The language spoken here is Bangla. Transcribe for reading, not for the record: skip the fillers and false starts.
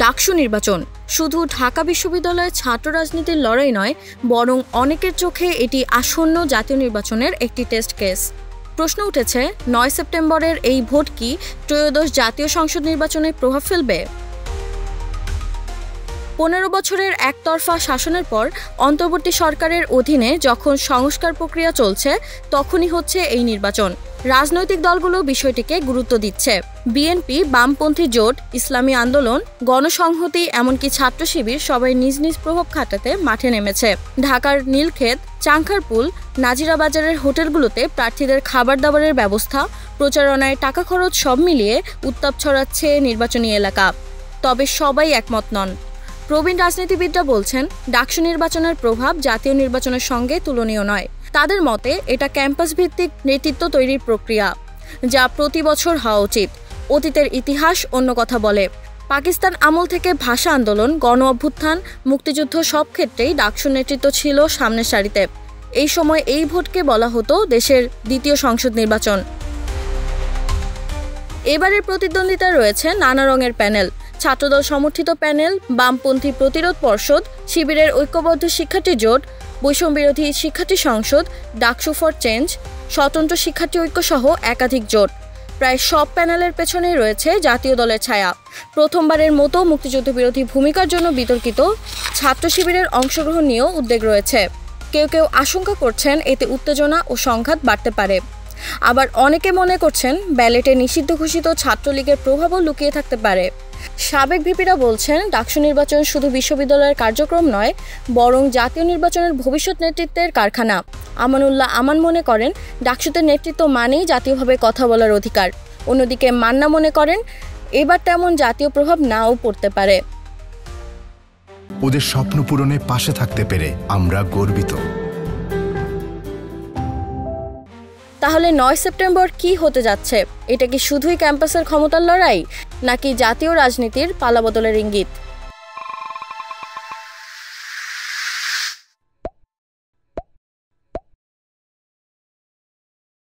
ডাকসু নির্বাচন শুধু ঢাকা বিশ্ববিদ্যালয়ের ছাত্র রাজনীতির লড়াই নয়, বরং অনেকের চোখে এটি আসন্ন জাতীয় নির্বাচনের একটি টেস্ট কেস। প্রশ্ন উঠেছে, ৯ সেপ্টেম্বরের এই ভোট কি ত্রয়োদশ জাতীয় সংসদ নির্বাচনে প্রভাব ফেলবে? ১৫ বছরের একতরফা শাসনের পর অন্তর্বর্তী সরকারের অধীনে যখন সংস্কার প্রক্রিয়া চলছে, তখনই হচ্ছে এই নির্বাচন। রাজনৈতিক দলগুলো বিষয়টিকে গুরুত্ব দিচ্ছে। বিএনপি, বামপন্থী জোট, ইসলামী আন্দোলন, গণসংহতি, এমনকি ছাত্র শিবির সবাই নিজ নিজ প্রভাব খাটাতে মাঠে নেমেছে। ঢাকার নীলক্ষেত, চাংখারপুল, নাজিরাবাজারের হোটেলগুলোতে প্রার্থীদের খাবার দাবারের ব্যবস্থা, প্রচারণায় টাকা খরচ সব মিলিয়ে উত্তাপ ছড়াচ্ছে নির্বাচনী এলাকা। তবে সবাই একমত নন। প্রবীণ রাজনীতিবিদরা বলছেন, ডাকসু নির্বাচনের প্রভাব জাতীয় নির্বাচনের সঙ্গে তুলনীয় নয়। তাদের মতে এটা ক্যাম্পাস ভিত্তিক নেতৃত্ব তৈরির প্রক্রিয়া, যা প্রতি বছর হওয়া উচিত। অতীতের ইতিহাস অন্য কথা বলে। পাকিস্তান আমল থেকে ভাষা আন্দোলন, গণ অভ্যুত্থান, মুক্তিযুদ্ধ সব ক্ষেত্রেই ডাকসু নেতৃত্ব ছিল সামনের সারিতে। এই সময় এই ভোটকে বলা হতো দেশের দ্বিতীয় সংসদ নির্বাচন। এবারের প্রতিদ্বন্দ্বিতায় রয়েছে নানা রঙের প্যানেল। ছাত্রদল সমর্থিত প্যানেল, বামপন্থী প্রতিরোধ পর্ষদ, শিবিরের ঐক্যবদ্ধ শিক্ষার্থী জোট, বৈষম্যবিরোধী শিক্ষার্থী সংসদ, ডাকসু ফর চেঞ্জ, স্বতন্ত্র শিক্ষার্থী ঐক্য সহ একাধিক জোট। প্রায় সব প্যানেলের পেছনেই রয়েছে জাতীয় দলের ছায়া। প্রথমবারের মতো মুক্তিযুদ্ধ বিরোধী ভূমিকার জন্য বিতর্কিত ছাত্র শিবিরের অংশগ্রহণ নিয়েও উদ্বেগ রয়েছে। কেউ কেউ আশঙ্কা করছেন এতে উত্তেজনা ও সংঘাত বাড়তে পারে। আবার অনেকে মনে করছেন ব্যালেটে নিষিদ্ধ ঘোষিত ছাত্রলীগের প্রভাবও লুকিয়ে থাকতে পারে। সাবেক ভিপিরা বলছেন, ডাকসু নির্বাচন শুধু বিশ্ববিদ্যালয়ের কার্যক্রম নয়, বরং জাতীয় নির্বাচনের ভবিষ্যৎ নেতৃত্বের কারখানা। আমানুল্লাহ আমান মনে করেন, ডাকসুতে নেতৃত্ব মানেই জাতীয়ভাবে কথা বলার অধিকার। অন্যদিকে মান্না মনে করেন, এবার তেমন জাতীয় প্রভাব নাও পড়তে পারে। ওদের স্বপ্ন পূরণে পাশে থাকতে পেরে আমরা গর্বিত। তাহলে ৯ সেপ্টেম্বর কি হতে যাচ্ছে? এটা কি শুধুই ক্যাম্পাসের ক্ষমতার লড়াই, নাকি জাতীয় রাজনীতির পালাবদলের ইঙ্গিত?